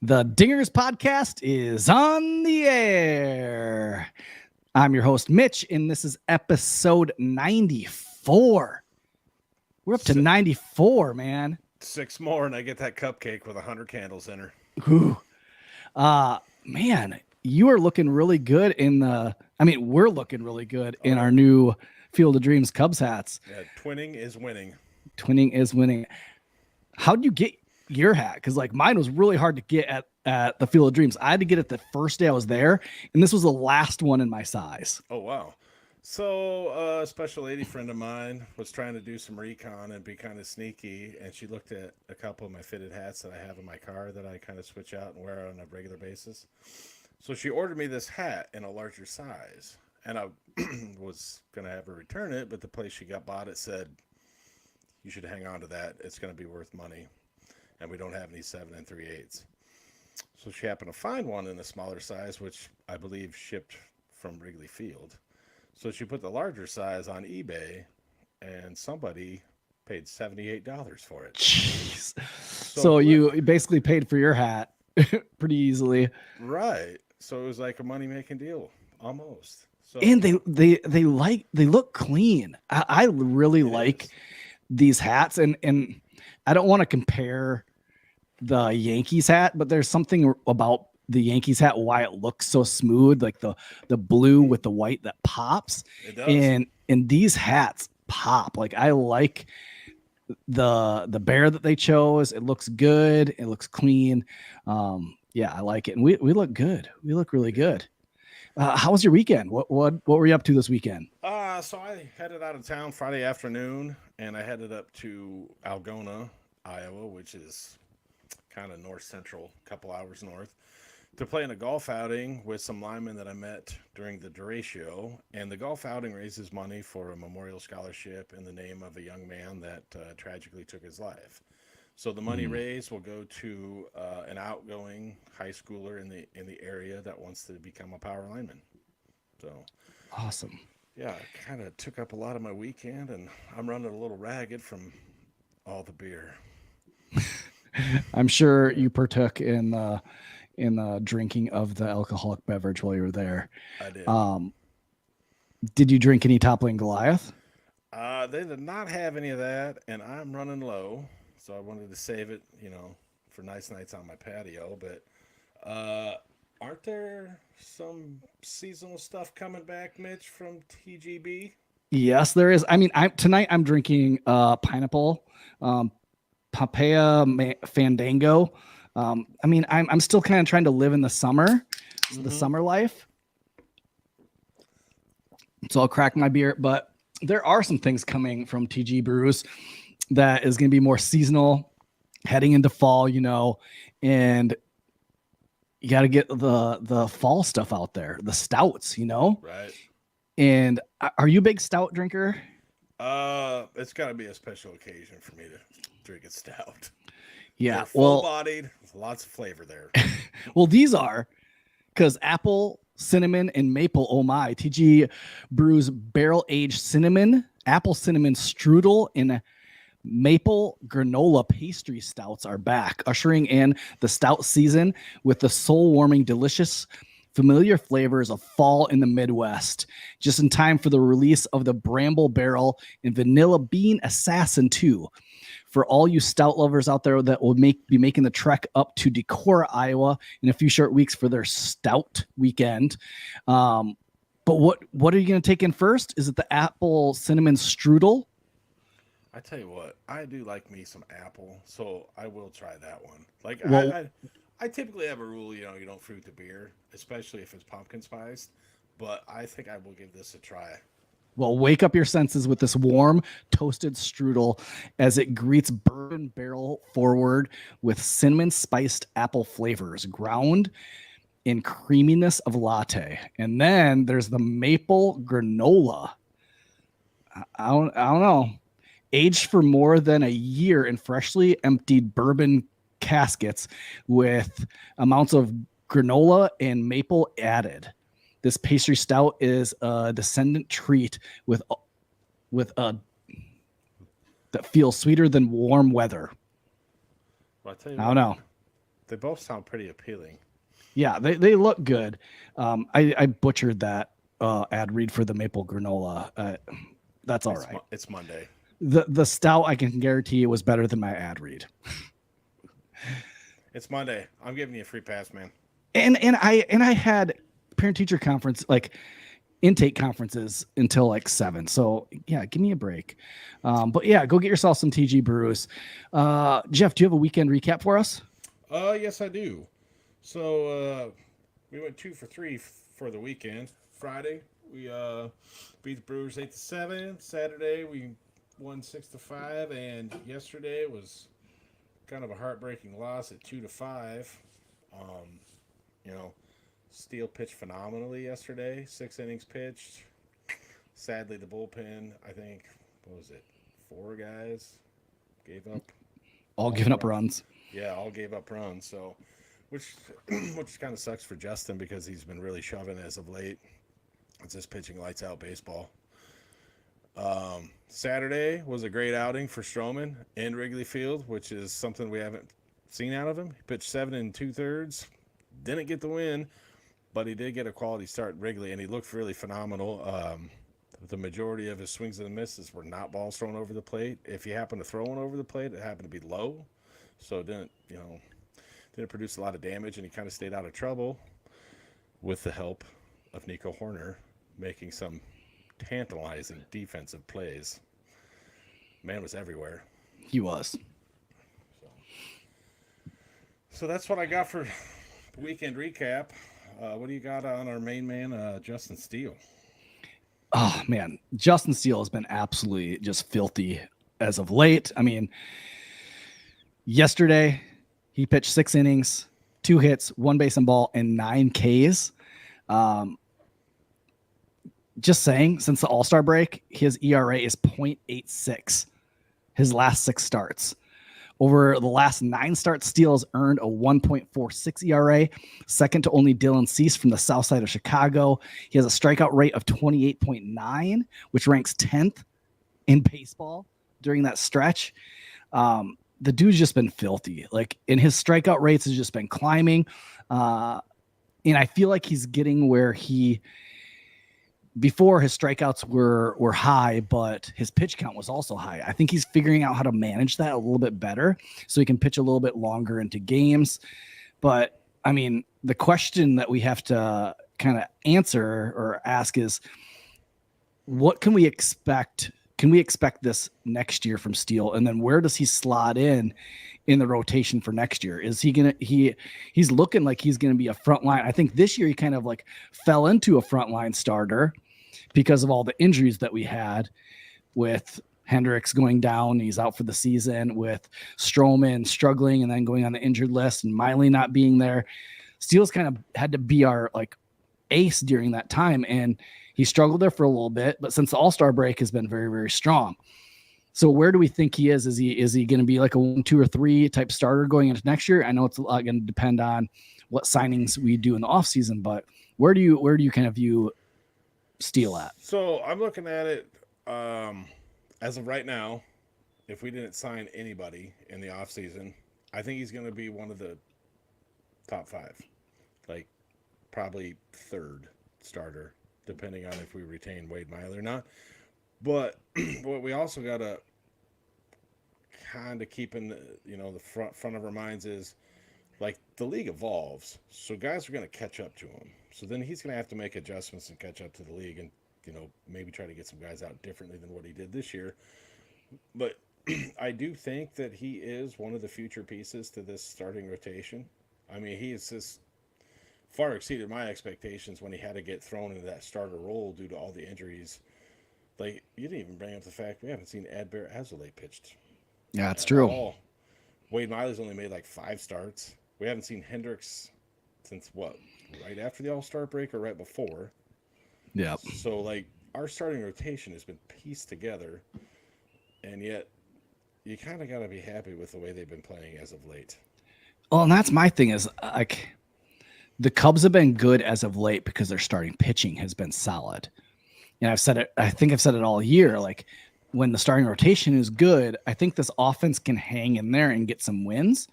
The Dingers podcast is on the air. I'm your host, Mitch, and this is episode 94. We're up to 94, man. 6 more, and I get that cupcake with 100 candles in her. Ooh. Man, you are looking really good we're looking really good in our new Field of Dreams Cubs hats. Yeah, twinning is winning. Twinning is winning. How'd you get your hat? Because mine was really hard to get at the Field of Dreams. I had to get it the first day I was there, and this was the last one in my size. Oh, wow. So a special lady friend of mine was trying to do some recon and be kind of sneaky, and she looked at a couple of my fitted hats that I have in my car that I kind of switch out and wear on a regular basis. So she ordered me this hat in a larger size, and I was going to have her return it, but the place she bought it said, you should hang on to that. It's going to be worth money, and we don't have any 7 3/8. So she happened to find one in a smaller size, which I believe shipped from Wrigley Field. So she put the larger size on eBay, and somebody paid $78 for it. Jeez. So you basically paid for your hat pretty easily. Right. So it was like a money-making deal, almost. So, and they look clean. I really like these hats, and I don't want to compare the Yankees hat, but there's something about the Yankees hat, why it looks so smooth, like the blue with the white that pops. It does. And these hats pop. Like, I like the bear that they chose. It looks good. It looks clean. Yeah, I like it. And we look good. We look really good. How was your weekend? What were you up to this weekend? So I headed out of town Friday afternoon, and I headed up to Algona, Iowa, which is kind of north central, a couple hours north, to play in a golf outing with some linemen that I met during the derecho. And the golf outing raises money for a memorial scholarship in the name of a young man that tragically took his life. So the money raised will go to an outgoing high schooler in the area that wants to become a power lineman. So awesome. Yeah, it kind of took up a lot of my weekend, and I'm running a little ragged from all the beer. I'm sure you partook in drinking of the alcoholic beverage while you were there. I did. Did you drink any Toppling Goliath? They did not have any of that, and I'm running low, so I wanted to save it, for nice nights on my patio. But aren't there some seasonal stuff coming back, Mitch, from TGB? Yes, there is. I mean, tonight I'm drinking pineapple, papaya fandango. I'm still kind of trying to live in the summer, the summer life. So I'll crack my beer, but there are some things coming from TG Brews that is going to be more seasonal, heading into fall, and you got to get the fall stuff out there, the stouts, Right. And are you a big stout drinker? It's got to be a special occasion for me to drink a stout. Yeah, they're full-bodied, lots of flavor there. Well, these are, because apple, cinnamon, and maple. Oh my! TG Brews barrel-aged cinnamon, apple cinnamon strudel, and maple granola pastry stouts are back, ushering in the stout season with the soul-warming, delicious, familiar flavors of fall in the Midwest, just in time for the release of the Bramble Barrel and Vanilla Bean Assassin 2. For all you stout lovers out there that will be making the trek up to Decorah, Iowa in a few short weeks for their stout weekend. But what are you going to take in first? Is it the apple cinnamon strudel? I tell you what, I do like me some apple, so I will try that one. I typically have a rule, you don't fruit the beer, especially if it's pumpkin spiced, but I think I will give this a try. Well, wake up your senses with this warm, toasted strudel as it greets bourbon barrel forward with cinnamon spiced apple flavors, ground in creaminess of latte. And then there's the maple granola. I don't know. Aged for more than a year in freshly emptied bourbon caskets with amounts of granola and maple added. This pastry stout is a descendant treat with a that feels sweeter than warm weather. Well, I tell you I don't know. They both sound pretty appealing. Yeah, they look good. I butchered that ad read for the maple granola. That's all right. It's Monday. The stout, I can guarantee you, was better than my ad read. It's Monday. I'm giving you a free pass, man. And I had parent teacher conference, like intake conferences, until like 7. So yeah, give me a break. But yeah, go get yourself some TG brews. Jeff, do you have a weekend recap for us? Yes, I do. So we went 2 for 3 for the weekend. Friday we beat the Brewers 8-7. Saturday we won 6-5, and yesterday was kind of a heartbreaking loss at 2-5. You know, Steele pitched phenomenally yesterday. 6 innings pitched. Sadly, the bullpen, I think, what was it, 4 guys gave up. All giving up runs. Yeah, all gave up runs. So, which kind of sucks for Justin because he's been really shoving as of late. It's just pitching lights out baseball. Saturday was a great outing for Stroman in Wrigley Field, which is something we haven't seen out of him. He pitched 7 2/3, didn't get the win, but he did get a quality start at Wrigley, and he looked really phenomenal. The majority of his swings and misses were not balls thrown over the plate. If he happened to throw one over the plate, it happened to be low, so it didn't produce a lot of damage, and he kind of stayed out of trouble with the help of Nico Horner making some tantalizing defensive plays. Man was everywhere. He was. So that's what I got for weekend recap. What do you got on our main man, Justin Steele? Oh man, Justin Steele has been absolutely just filthy as of late. I mean, yesterday he pitched 6 innings, 2 hits, 1 base and ball, and 9 Ks. Just saying, since the All-Star break, his ERA is 0.86. His last 6 starts. Over the last 9 starts, Steele has earned a 1.46 ERA, second to only Dylan Cease from the south side of Chicago. He has a strikeout rate of 28.9, which ranks 10th in baseball during that stretch. The dude's just been filthy. Like, and his strikeout rates has just been climbing. And I feel like he's getting where before his strikeouts were high, but his pitch count was also high. I think he's figuring out how to manage that a little bit better so he can pitch a little bit longer into games. But I mean, the question that we have to kind of answer or ask is, what can we expect? Can we expect this next year from Steele? And then where does he slot in the rotation for next year? Is he going to, he's looking like he's going to be a frontline. I think this year he kind of like fell into a frontline starter because of all the injuries that we had, with Hendricks going down. He's out for the season, with Stroman struggling and then going on the injured list, and Miley not being there. Steele's kind of had to be our like ace during that time. And he struggled there for a little bit, but since the All-Star break has been very, very strong. So where do we think he is? Is he going to be like a 1, 2, or 3 type starter going into next year? I know it's a lot going to depend on what signings we do in the offseason, but where do you kind of view Steele at? So I'm looking at it as of right now. If we didn't sign anybody in the offseason, I think he's going to be one of the top 5, like probably 3rd starter, depending on if we retain Wade Miley or not. But what we also got to kind of keep in the front of our minds is, like, the league evolves, so guys are going to catch up to him. So then he's going to have to make adjustments and catch up to the league, and maybe try to get some guys out differently than what he did this year. But I do think that he is one of the future pieces to this starting rotation. I mean, he has just far exceeded my expectations when he had to get thrown into that starter role due to all the injuries. Like, you didn't even bring up the fact we haven't seen Adbert Azalea pitched. Yeah, that's true. All. Wade Miley's only made like 5 starts. We haven't seen Hendricks since what? Right after the All-Star break or right before? Yeah. So, like, our starting rotation has been pieced together, and yet you kind of got to be happy with the way they've been playing as of late. Well, and that's my thing is, like, the Cubs have been good as of late because their starting pitching has been solid. And I've said it, I think I've said it all year. Like, when the starting rotation is good, I think this offense can hang in there and get some wins.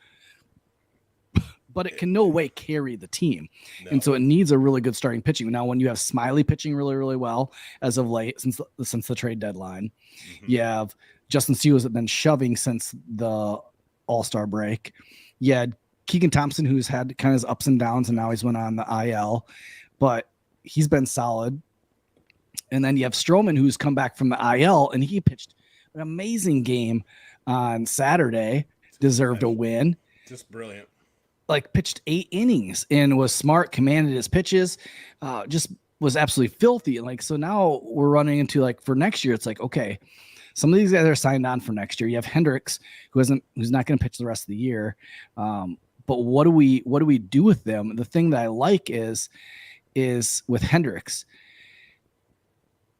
but it can no way carry the team. No. And so it needs a really good starting pitching. Now, when you have Smiley pitching really, really well as of late, since the trade deadline, you have Justin Steele has been shoving since the All-Star break. You had Keegan Thompson, who's had kind of his ups and downs, and now he's went on the IL, but he's been solid. And then you have Stroman, who's come back from the IL, and he pitched an amazing game on Saturday, deserved a win. Just brilliant. Like pitched 8 innings and was smart, commanded his pitches, just was absolutely filthy. Like, so now we're running into like for next year, it's like, okay, some of these guys are signed on for next year. You have Hendricks who's not going to pitch the rest of the year. But what do we do with them? The thing that I like is with Hendricks,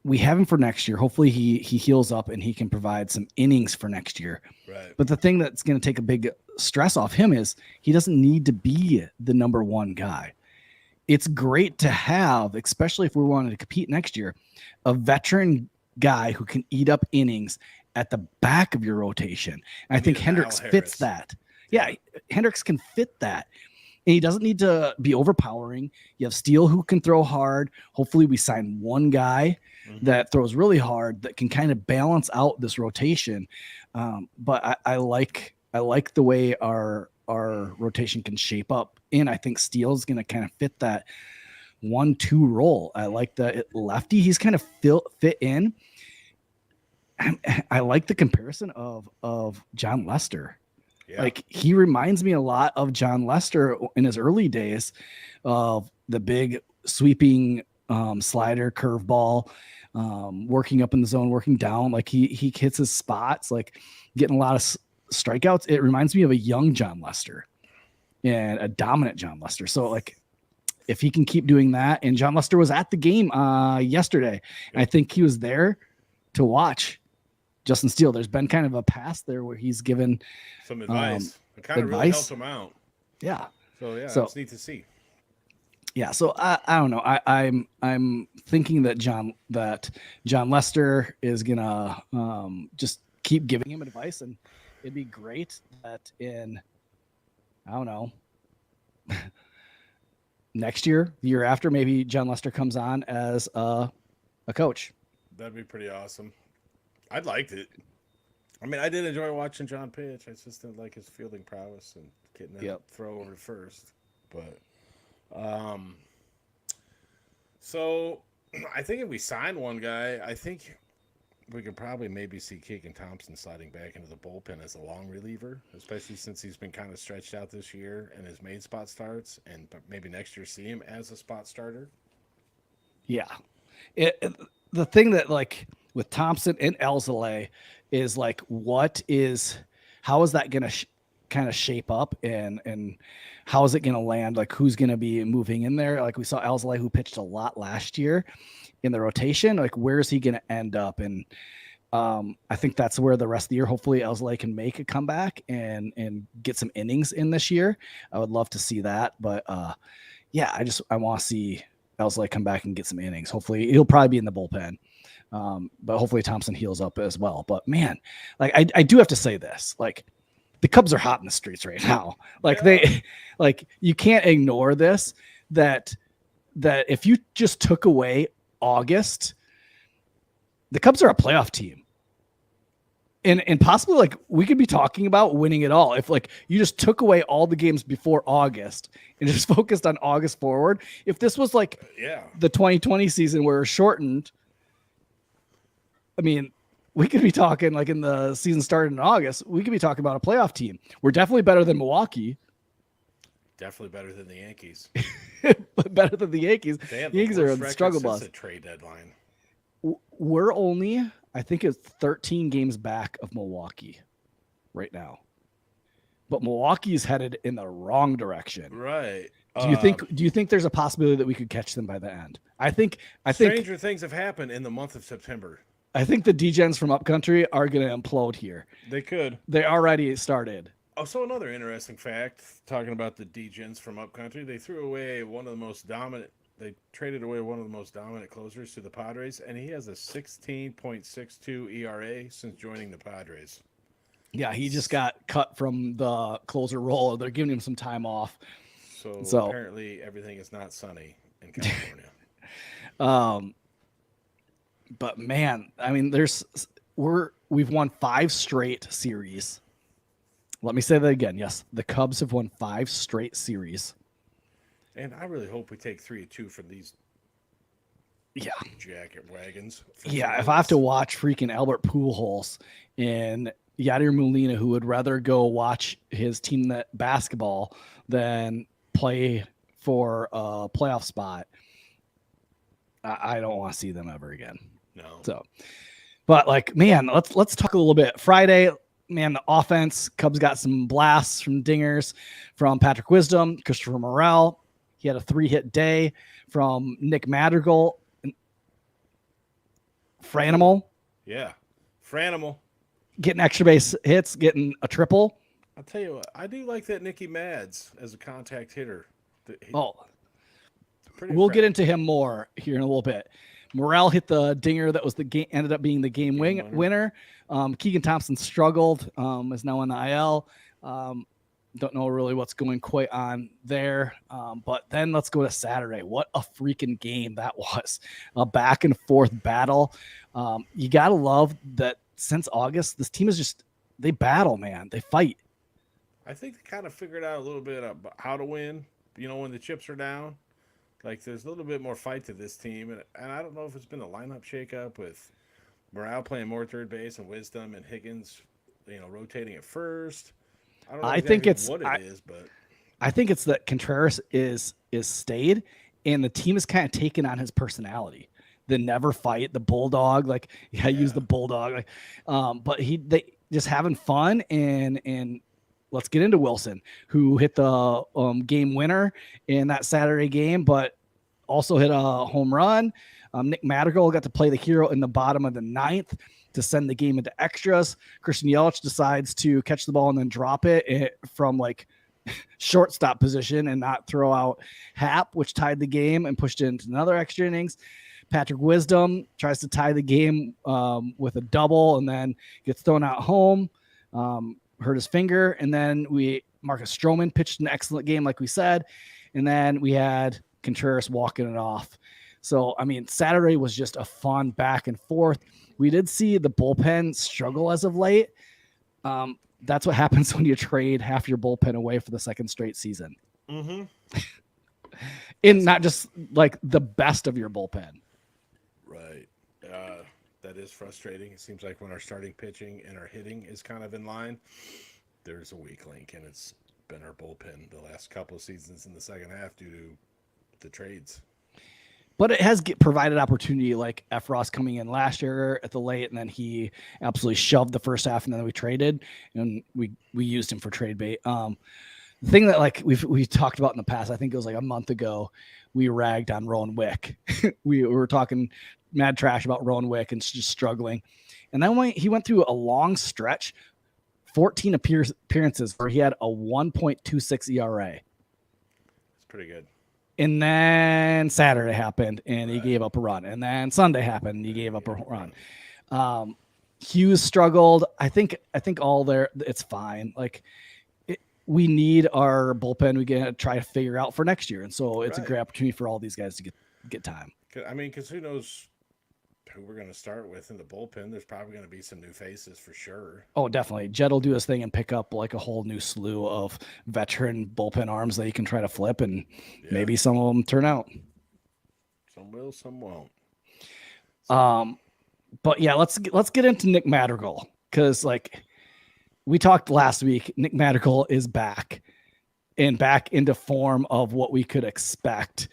we have him for next year. Hopefully he heals up and he can provide some innings for next year. Right. But the thing that's going to take a big stress off him is he doesn't need to be the number one guy. It's great to have, especially if we wanted to compete next year, a veteran guy who can eat up innings at the back of your rotation. And I think Hendricks fits that. Yeah, Hendricks can fit that. And he doesn't need to be overpowering. You have Steele who can throw hard. Hopefully we sign one guy that throws really hard that can kind of balance out this rotation. But I like the way our rotation can shape up. And I think Steele's going to kind of fit that 1-2 role. I like the lefty. He's kind of fit in. I like the comparison of John Lester. Yeah. Like he reminds me a lot of John Lester in his early days of the big sweeping slider curveball, working up in the zone, working down. Like he hits his spots, like getting a lot of strikeouts. It reminds me of a young John Lester and a dominant John Lester. So like if he can keep doing that, and John Lester was at the game yesterday, and I think he was there to watch Justin Steele. There's been kind of a pass there where he's given some advice. It kind of really helped him out. Yeah. So it's neat to see. Yeah. So I don't know. I'm thinking that John Lester is gonna just keep giving him advice, and it'd be great that in I don't know next year, the year after, maybe John Lester comes on as a coach. That'd be pretty awesome. I'd liked it. I mean, I did enjoy watching John pitch. I just didn't like his fielding prowess and getting that throw over first. But, so I think if we sign one guy, I think we could probably maybe see Keegan Thompson sliding back into the bullpen as a long reliever, especially since he's been kind of stretched out this year and his main spot starts, and maybe next year see him as a spot starter. Yeah. The thing that like with Thompson and Alzolay is like, how is that going to kind of shape up and how is it going to land? Like who's going to be moving in there? Like we saw Alzolay, who pitched a lot last year in the rotation. Like where is he going to end up? And I think that's where the rest of the year, hopefully Alzolay can make a comeback and get some innings in this year. I would love to see that. But yeah, I want to see Alzolay come back and get some innings. Hopefully he'll probably be in the bullpen. But hopefully Thompson heals up as well. But man, like I do have to say this, like the Cubs are hot in the streets right now. Like you can't ignore this, that if you just took away August, the Cubs are a playoff team. And possibly like we could be talking about winning it all. If like you just took away all the games before August and just focused on August forward. If this was like the 2020 season where it was shortened, I mean, we could be talking like in the season started in August, we could be talking about a playoff team. We're definitely better than Milwaukee. Definitely better than the Yankees. But better than the Yankees. The Yankees are a struggle bus. It's a trade deadline. We're only, I think it's 13 games back of Milwaukee right now. But Milwaukee is headed in the wrong direction. Right. Do you think there's a possibility that we could catch them by the end? I think stranger things have happened in the month of September. I think the D-Gens from Upcountry are going to implode here. They could. They already started. Oh, so another interesting fact, talking about the D-Gens from Upcountry, they threw away they traded away one of the most dominant closers to the Padres, and he has a 16.62 ERA since joining the Padres. Yeah, he just got cut from the closer role. They're giving him some time off. So So, apparently everything is not sunny in California. um, but man, I mean, we've won 5 straight series. Let me say that again. Yes, the Cubs have won 5 straight series. And I really hope we take 3-2 from these Yeah. jacket wagons. From Yeah, St. if I have to Louis. watch freaking Albert Pujols and Yadier Molina, who would rather go watch his team that basketball than play for a playoff spot, I don't want to see them ever again. No. So, but like, man, let's talk a little bit. Friday, man, the offense, Cubs got some blasts from dingers from Patrick Wisdom, Christopher Morel. He had a 3-hit day from Nick Madrigal, Franimal. Yeah. Franimal. Getting extra base hits, getting a triple. I'll tell you what, I do like that Nicky Mads as a contact hitter. Oh, Pretty we'll get impressive. into him more here in a little bit. Morel hit the dinger that was the game, ended up being the game winner. Keegan Thompson struggled, is now on the IL. Don't know really what's going quite on there. But then let's go to Saturday. What a freaking game that was. A back and forth battle. You got to love that since August, this team is just, they battle, man. They fight. I think they kind of figured out a little bit about how to win, when the chips are down. Like, there's a little bit more fight to this team. And I don't know if it's been a lineup shakeup with Morale playing more third base and Wisdom and Higgins, rotating at first. I don't know exactly what it is, but I think it's that Contreras is stayed, and the team is kind of taken on his personality. The never fight, the bulldog, like use the bulldog, like, but they just having fun and let's get into Wilson, who hit the game winner in that Saturday game, but also hit a home run. Nick Madrigal got to play the hero in the bottom of the 9th to send the game into extras. Christian Yelich decides to catch the ball and then drop it from like shortstop position and not throw out Hap, which tied the game and pushed it into another extra innings. Patrick Wisdom tries to tie the game with a double and then gets thrown out home, hurt his finger. And then Marcus Stroman pitched an excellent game, like we said. And then we had Contreras walking it off. So, I mean, Saturday was just a fun back and forth. We did see the bullpen struggle as of late. That's what happens when you trade half your bullpen away for the second straight season. Mm-hmm. And not just like the best of your bullpen. Right. That is frustrating. It seems like when our starting pitching and our hitting is kind of in line, there's a weak link, and it's been our bullpen the last couple of seasons in the second half due to the trades. But it has provided opportunity, like Efros coming in last year at the late, and then he absolutely shoved the first half, and then we traded, and we used him for trade bait. The thing that like we talked about in the past, I think it was like a month ago, we ragged on Rowan Wick. we were talking mad trash about Rowan Wick and just struggling, and then he went through a long stretch, 14 appearances where he had a 1.26 ERA. It's pretty good. And then Saturday happened, and he gave up a run. And then Sunday happened, and he gave up a run. Hughes struggled. I think all there, it's fine. Like we need our bullpen. We got to try to figure out for next year, and so it's a great opportunity for all these guys to get time. I mean, because who knows who we're going to start with in the bullpen? There's probably going to be some new faces for sure. Oh, definitely. Jed will do his thing and pick up like a whole new slew of veteran bullpen arms that he can try to flip, and maybe some of them turn out. Some will, some won't. But yeah, let's get into Nick Madrigal, because like we talked last week, Nick Madrigal is back into form of what we could expect.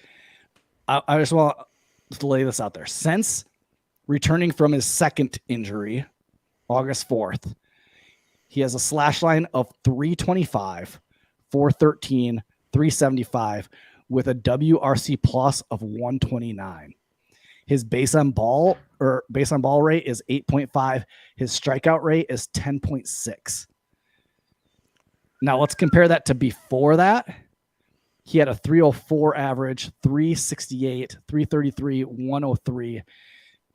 I just want to lay this out there. Since returning from his second injury, August 4th, he has a slash line of 325, 413, 375 with a WRC plus of 129. His base on ball rate is 8.5. His strikeout rate is 10.6. Now let's compare that to before that. He had a 304 average, 368, 333, 103,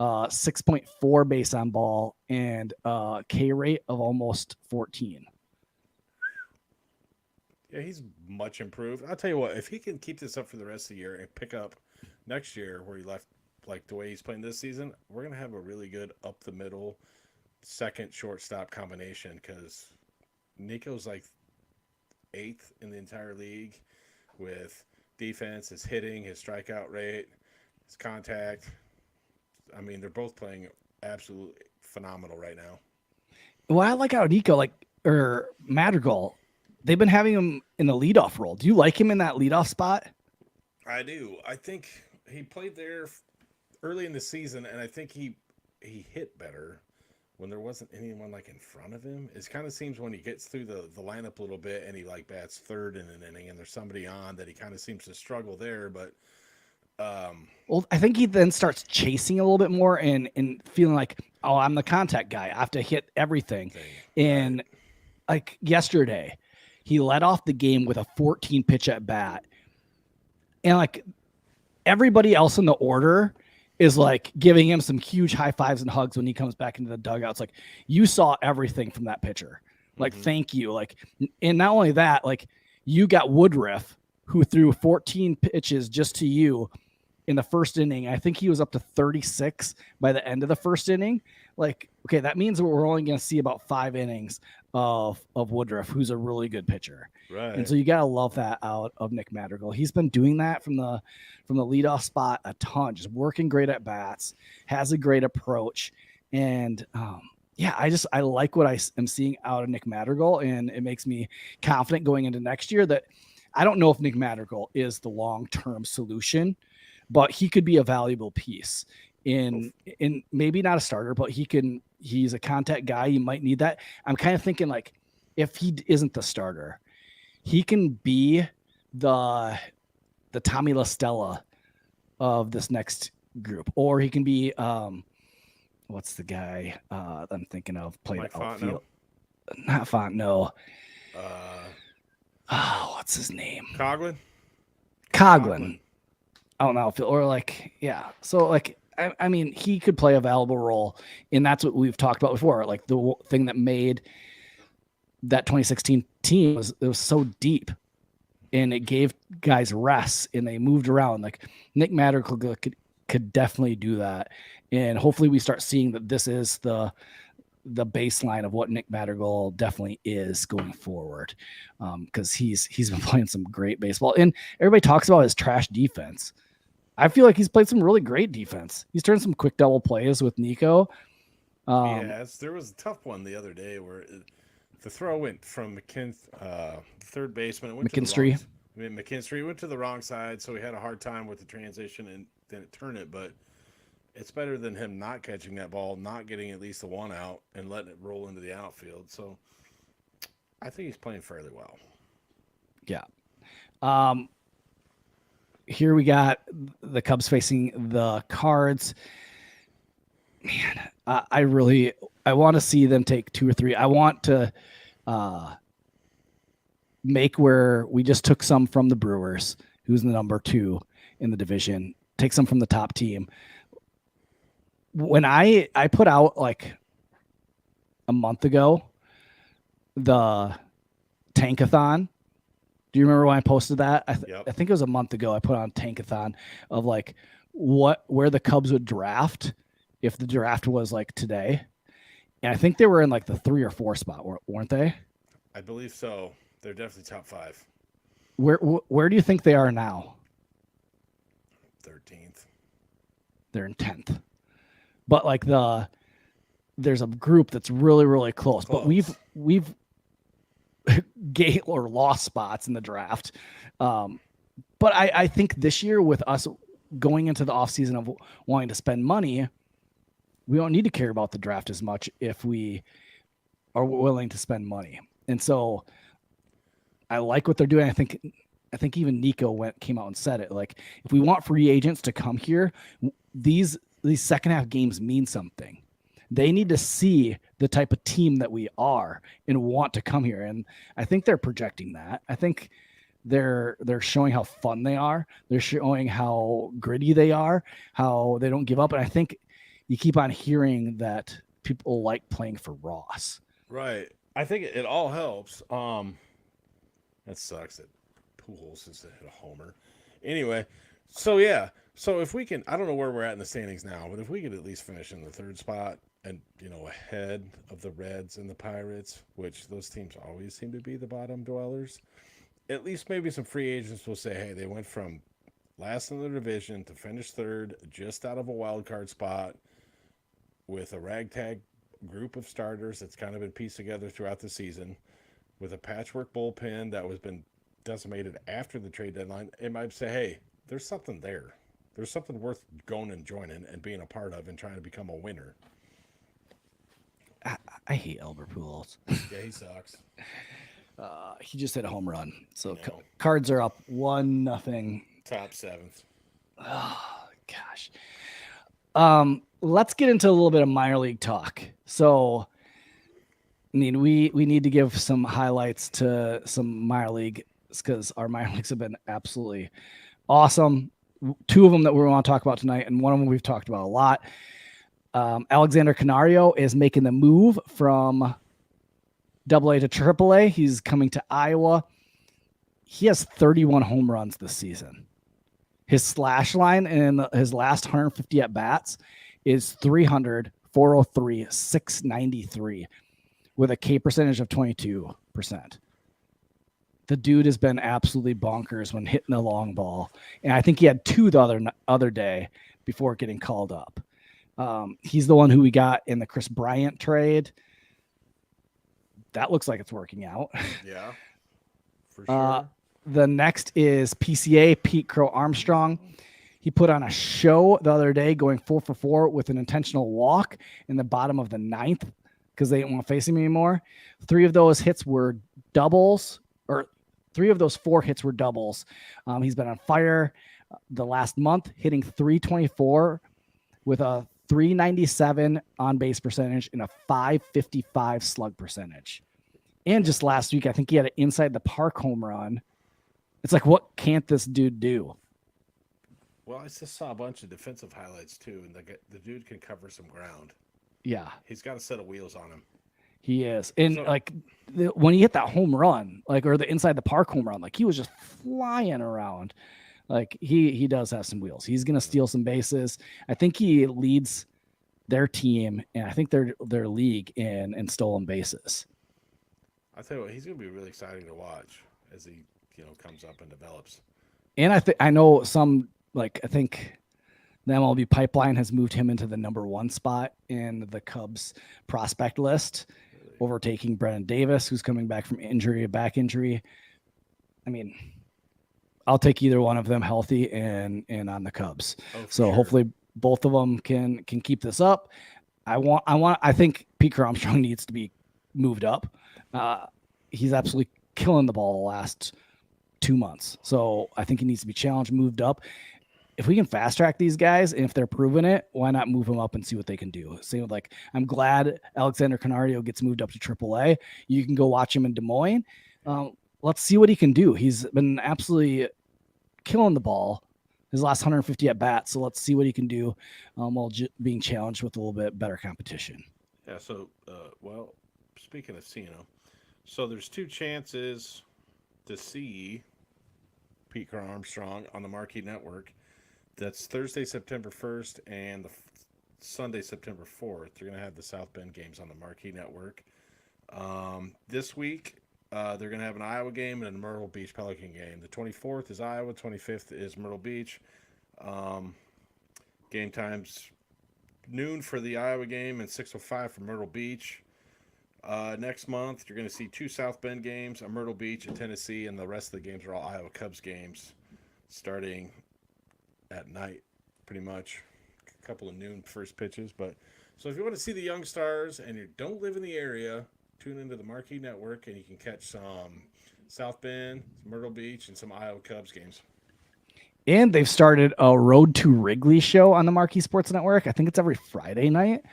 6.4 base on ball, and K rate of almost 14. Yeah, he's much improved. I'll tell you what, if he can keep this up for the rest of the year and pick up next year where he left, like the way he's playing this season, we're gonna have a really good up the middle second shortstop combination because Nico's like eighth in the entire league with defense, his hitting, his strikeout rate, his contact. I mean, they're both playing absolutely phenomenal right now. Well, I like how Nico, or Madrigal, they've been having him in the leadoff role. Do you like him in that leadoff spot? I do. I think he played there early in the season, and I think he hit better when there wasn't anyone like in front of him. It kind of seems when he gets through the lineup a little bit and he like bats third in an inning and there's somebody on that he kind of seems to struggle there. But Well, I think he then starts chasing a little bit more and feeling like, oh, I'm the contact guy. I have to hit everything. And right. like yesterday, he led off the game with a 14 pitch at bat. And like everybody else in the order is like giving him some huge high fives and hugs when he comes back into the dugout. It's like, you saw everything from that pitcher. Like, thank you. Like, and not only that, like you got Woodruff who threw 14 pitches just to you in the first inning. I think he was up to 36 by the end of the first inning. Like, okay, that means we're only going to see about 5 innings of Woodruff, who's a really good pitcher. Right. And so you got to love that out of Nick Madrigal. He's been doing that from the leadoff spot a ton, just working great at bats, has a great approach. And yeah, I like what I am seeing out of Nick Madrigal, and it makes me confident going into next year that I don't know if Nick Madrigal is the long-term solution, but he could be a valuable piece in maybe not a starter, but he's a contact guy. You might need that. I'm kind of thinking like if he isn't the starter, he can be the Tommy La Stella of this next group, or he can be what's the guy I'm thinking of played Mike outfield? Not Fontenot. What's his name? Coughlin. Oh no, or like, yeah. So like, I mean, he could play a valuable role, and that's what we've talked about before. Like the thing that made that 2016 team was it was so deep, and it gave guys rests, and they moved around. Like Nick Madrigal could definitely do that, and hopefully we start seeing that this is the baseline of what Nick Madrigal definitely is going forward, because he's been playing some great baseball, and everybody talks about his trash defense. I feel like he's played some really great defense. He's turned some quick double plays with Nico. Yes, there was a tough one the other day where the throw went from third baseman. It went McKinstry. McKinstry went to the wrong side, so he had a hard time with the transition and then it turned it. But it's better than him not catching that ball, not getting at least the one out, and letting it roll into the outfield. So I think he's playing fairly well. Yeah. Here we got the Cubs facing the Cards. Man, I want to see them take 2 or 3. I want to make where we just took some from the Brewers, who's the number 2 in the division, take some from the top team. When I put out like a month ago the Tankathon. Do you remember when I posted that? I think it was a month ago. I put on Tankathon of like where the Cubs would draft if the draft was like today. And I think they were in like the 3 or 4 spot, weren't they? I believe so. They're definitely top 5. Where do you think they are now? 13th. They're in 10th. But like there's a group that's really, really close. But we've gained or lost spots in the draft. But I think this year with us going into the offseason of wanting to spend money, we don't need to care about the draft as much if we are willing to spend money. And so I like what they're doing. I think even Nico came out and said it. Like, if we want free agents to come here, these second half games mean something. They need to see the type of team that we are and want to come here. And I think they're projecting that. I think they're showing how fun they are. They're showing how gritty they are, how they don't give up. And I think you keep on hearing that people like playing for Ross. Right. I think it all helps. That sucks that Pujols is hit a homer. Anyway, so yeah. So if we can, I don't know where we're at in the standings now, but if we could at least finish in the third spot and, ahead of the Reds and the Pirates, which those teams always seem to be the bottom dwellers, at least maybe some free agents will say, hey, they went from last in the division to finish third, just out of a wild card spot with a ragtag group of starters that's kind of been pieced together throughout the season with a patchwork bullpen that was been decimated after the trade deadline. It might say, hey, there's something there. There's something worth going and joining and being a part of and trying to become a winner. I hate Albert Pujols. Yeah, he sucks. He just hit a home run. So Cards are up 1-0. Top seventh. Oh, gosh. Let's get into a little bit of minor league talk. So, I mean, we need to give some highlights to some minor leagues because our minor leagues have been absolutely awesome. 2 of them that we want to talk about tonight, and one of them we've talked about a lot. Alexander Canario is making the move from AA to AAA. He's coming to Iowa. He has 31 home runs this season. His slash line in his last 150 at bats is 300, 403, 693 with a K percentage of 22%. The dude has been absolutely bonkers when hitting the long ball. And I think he had 2 the other day before getting called up. He's the one who we got in the Chris Bryant trade. That looks like it's working out. Yeah, for sure. The next is PCA, Pete Crow Armstrong. He put on a show the other day going 4 for 4 with an intentional walk in the bottom of the 9th because they didn't want to face him anymore. 3 of those hits were doubles, or 3 of those 4 hits were doubles. He's been on fire the last month, hitting 324 with a 397 on base percentage and a 555 slug percentage. And just last week, I think he had an inside the park home run. It's like, what can't this dude do? Well, I just saw a bunch of defensive highlights too, and the dude can cover some ground. Yeah. He's got a set of wheels on him. He is. And when he hit that home run, or the inside the park home run, he was just flying around. He does have some wheels. He's going to steal some bases. I think he leads their team, and I think their league in stolen bases. I tell you what, he's going to be really exciting to watch as he comes up and develops. And I know some, I think the MLB pipeline has moved him into the number 1 spot in the Cubs prospect list, overtaking Brennan Davis, who's coming back from back injury. I mean, I'll take either one of them healthy and on the Cubs. Hopefully both of them can keep this up. I think Pete Armstrong needs to be moved up. He's absolutely killing the ball the last 2 months. So I think he needs to be challenged, moved up. If we can fast track these guys, and if they're proving it, why not move them up and see what they can do? Same with I'm glad Alexander Canario gets moved up to AAA. You can go watch him in Des Moines. Let's see what he can do. He's been absolutely killing the ball his last 150 at bats. So let's see what he can do while being challenged with a little bit better competition. Yeah. So, speaking of seeing him, so there's 2 chances to see Pete Armstrong on the Marquee Network. That's Thursday, September 1st, and Sunday, September 4th. They're going to have the South Bend games on the Marquee Network. This week, they're going to have an Iowa game and a Myrtle Beach Pelican game. The 24th is Iowa, 25th is Myrtle Beach. Game times noon for the Iowa game and 6:05 for Myrtle Beach. Next month, you're going to see 2 South Bend games, a Myrtle Beach, a Tennessee, and the rest of the games are all Iowa Cubs games starting at night, pretty much. A couple of noon first pitches. So if you want to see the young stars and you don't live in the area, tune into the Marquee Network and you can catch some South Bend, Myrtle Beach, and some Iowa Cubs games. And they've started a Road to Wrigley show on the Marquee Sports Network. I think it's every Friday night,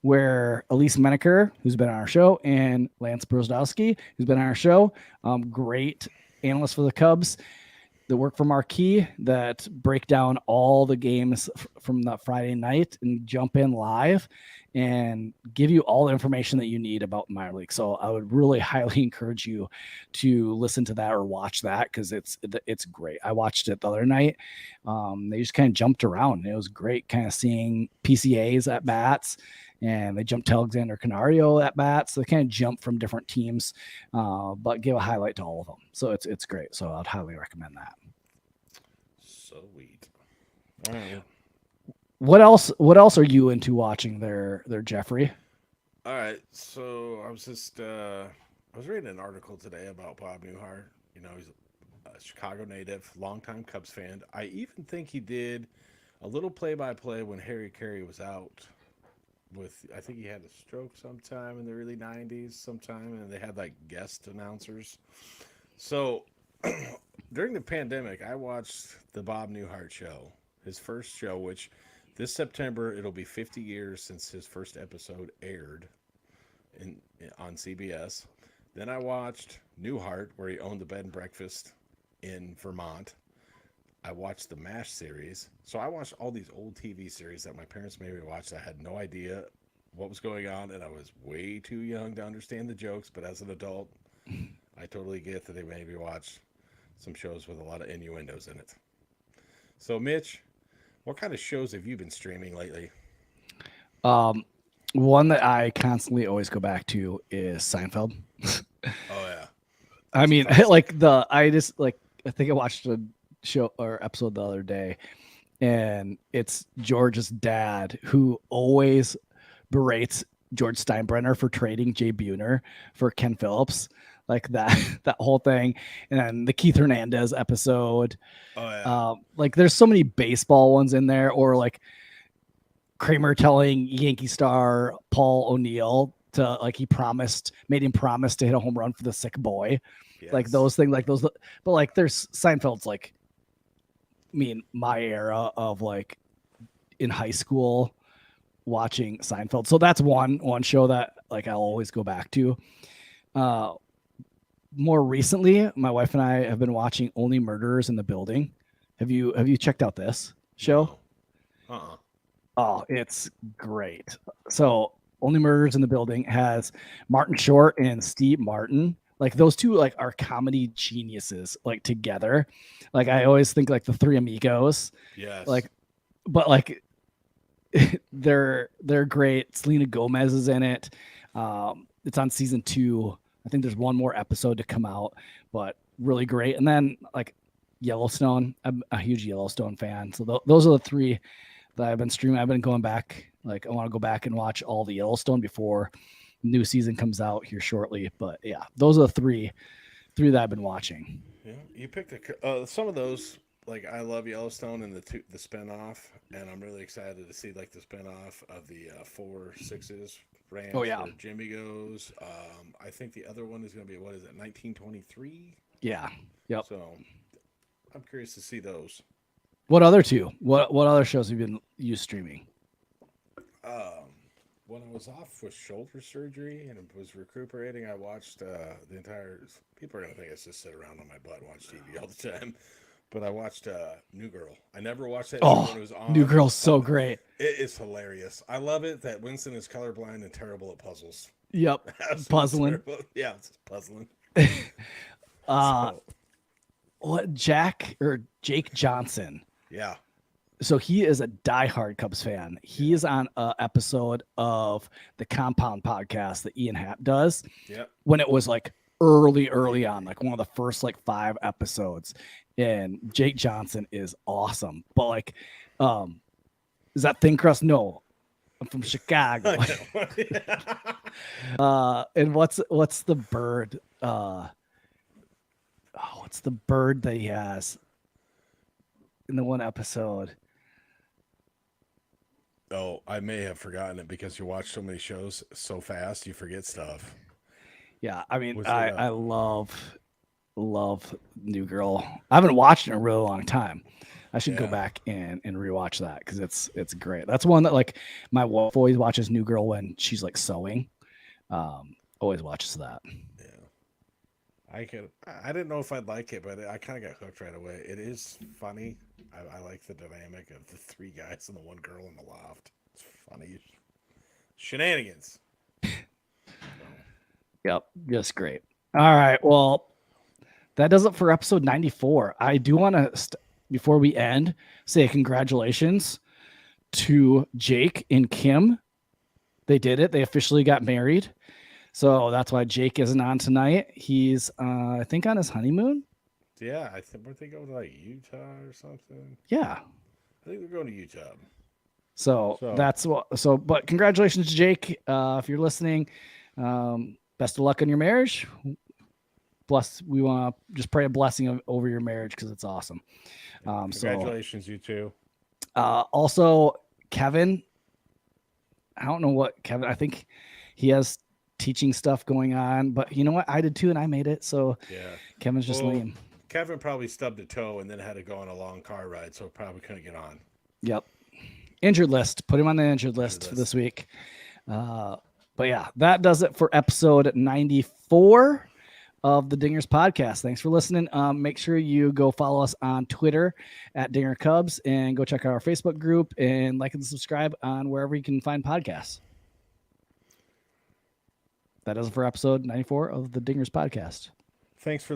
where Elise Menaker, who's been on our show, and Lance Brozdowski, who's been on our show, great analyst for the Cubs. that work for Marquee that break down all the games from that Friday night and jump in live and give you all the information that you need about minor league. So I would really highly encourage you to listen to that or watch that because it's great. I watched it the other night. They just kind of jumped around. It was great kind of seeing PCAs at bats. And they jumped to Alexander Canario at bats. So they kind of jump from different teams, but give a highlight to all of them. So it's great. So I'd highly recommend that. Sweet. All right. What else are you into watching there, Jeffrey? All right. So I was just I was reading an article today about Bob Newhart. You know, he's a Chicago native, longtime Cubs fan. I even think he did a little play-by-play when Harry Carey was out. I think he had a stroke sometime in the early 90s sometime, and they had like guest announcers. So during the pandemic, I watched the Bob Newhart show, his first show, which this September it'll be 50 years since his first episode aired on CBS. Then I watched Newhart, where he owned the bed and breakfast in Vermont. I watched the MASH series. So I watched all these old TV series that my parents made me watch. I had no idea what was going on, and I was way too young to understand the jokes. But as an adult, I totally get that they made me watch some shows with a lot of innuendos in it. So, Mitch, what kind of shows have you been streaming lately? One that I constantly always go back to is Seinfeld. Oh, yeah. I mean, I think I watched a show or episode the other day, and it's George's dad who always berates George Steinbrenner for trading Jay Buhner for Ken Phillips, like that whole thing. And then the Keith Hernandez episode. Oh, yeah. Like there's so many baseball ones in there, or like Kramer telling Yankee star Paul O'Neill to like made him promise to hit a home run for the sick boy. Yes. Like those things, like those, but like there's Seinfeld's like, I mean, my era of like in high school watching Seinfeld. So that's one show that like I'll always go back to. More recently, my wife and I have been watching Only Murderers in the Building. Have you checked out this show? No. Oh, it's great. So Only Murderers in the Building has Martin Short and Steve Martin. Like those two like are comedy geniuses like together. Like I always think like the Three Amigos. Yes. Like, but like they're great. Selena Gomez is in it. It's on season 2. I think there's one more episode to come out, but really great. And then like Yellowstone, I'm a huge Yellowstone fan. So those are the 3 that I've been streaming. I've been going back. Like I want to go back and watch all the Yellowstone before new season comes out here shortly. But yeah, those are the three that I've been watching. Yeah, you picked some of those. Like I love Yellowstone and the spinoff, and I'm really excited to see like the spinoff of the 4 Sixes ranch. Oh yeah, where Jimmy goes. I think the other one is going to be 1923. Yeah. Yep. So I'm curious to see those. What other 2? What other shows have you streaming? When I was off with shoulder surgery and was recuperating, I watched the entire. People are going to think I just sit around on my butt and watch TV all the time. But I watched New Girl. I never watched that show when it was on. New Girl's so great. It is hilarious. I love it that Winston is colorblind and terrible at puzzles. Yep. Puzzling. Terrible. Yeah, it's puzzling. What Jake Johnson? Yeah. So he is a diehard Cubs fan. He is on an episode of the Compound podcast that Ian Happ does. Yep. When it was like early on, like one of the first like 5 episodes. And Jake Johnson is awesome. But like, is that Thin Crust? No, I'm from Chicago. And what's the bird? What's the bird that he has in the one episode? Oh, I may have forgotten it because you watch so many shows so fast, you forget stuff. Yeah, I mean, I love New Girl. I haven't watched it in a really long time. I should go back and rewatch that because it's great. That's one that like my wife always watches New Girl when she's like sewing. Always watches that. Yeah, I didn't know if I'd like it, but I kind of got hooked right away. It is funny. I like the dynamic of the three guys and the one girl in the loft. It's funny shenanigans. Yep, just great. All right, well, that does it for episode 94. I do want to, before we end, say congratulations to Jake and Kim. They did it. They officially got married. So that's why Jake isn't on tonight. He's, I think, on his honeymoon. Yeah, I think weren't they going to like Utah or something? Yeah. I think they're going to Utah. So that's what. So, but congratulations, Jake. If you're listening, best of luck on your marriage. Bless. We want to just pray a blessing over your marriage because it's awesome. Congratulations, you two. Also, Kevin. I don't know what Kevin. I think he has teaching stuff going on, but you know what? I did too, and I made it. So yeah, Kevin's just lame. Kevin probably stubbed a toe and then had to go on a long car ride, so probably couldn't get on. Yep. Injured list. Put him on the injured list for this week. But yeah, that does it for episode 94 of the Dingers podcast. Thanks for listening. Make sure you go follow us on Twitter at Dinger Cubs and go check out our Facebook group and like and subscribe on wherever you can find podcasts. That does it for episode 94 of the Dingers podcast. Thanks for